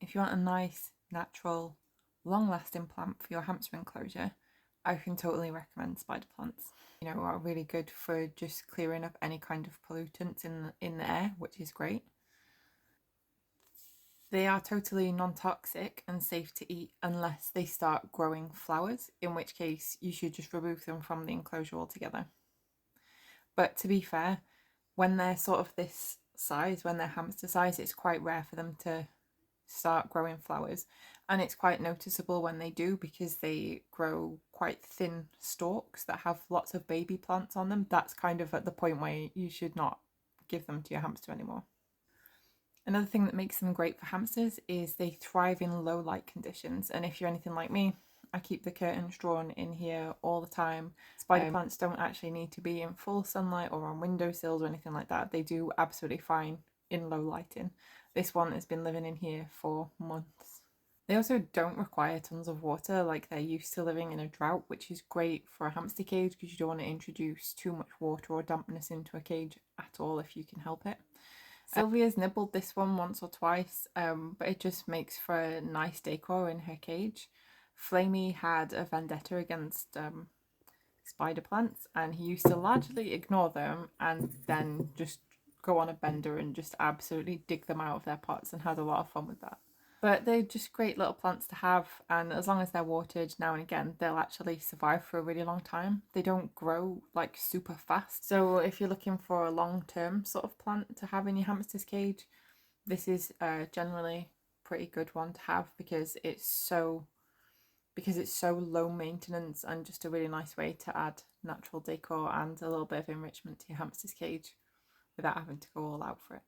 if you want a nice, natural, long-lasting plant for your hamster enclosure, I can totally recommend spider plants. You know, are really good for just clearing up any kind of pollutants in the air, which is great. They are totally non-toxic and safe to eat unless they start growing flowers, in which case you should just remove them from the enclosure altogether. But to be fair, when they're sort of this size, when they're hamster size, it's quite rare for them to start growing flowers, and it's quite noticeable when they do because they grow quite thin stalks that have lots of baby plants on them. That's kind of at the point where you should not give them to your hamster anymore. Another thing that makes them great for hamsters is they thrive in low light conditions, and if you're anything like me, I keep the curtains drawn in here all the time. Spider plants don't actually need to be in full sunlight or on windowsills or anything like that. They do absolutely fine in low lighting. This one has been living in here for months. They also don't require tons of water, like they're used to living in a drought, which is great for a hamster cage because you don't want to introduce too much water or dampness into a cage at all if you can help it. Sylvia's nibbled this one once or twice, but it just makes for a nice decor in her cage. Flamey had a vendetta against spider plants, and he used to largely ignore them and then just go on a bender and just absolutely dig them out of their pots, and had a lot of fun with that. But they're just great little plants to have, and as long as they're watered now and again, they'll actually survive for a really long time. They don't grow like super fast. So if you're looking for a long-term sort of plant to have in your hamster's cage, this is generally a pretty good one to have because it's so low maintenance and just a really nice way to add natural decor and a little bit of enrichment to your hamster's cage without having to go all out for it.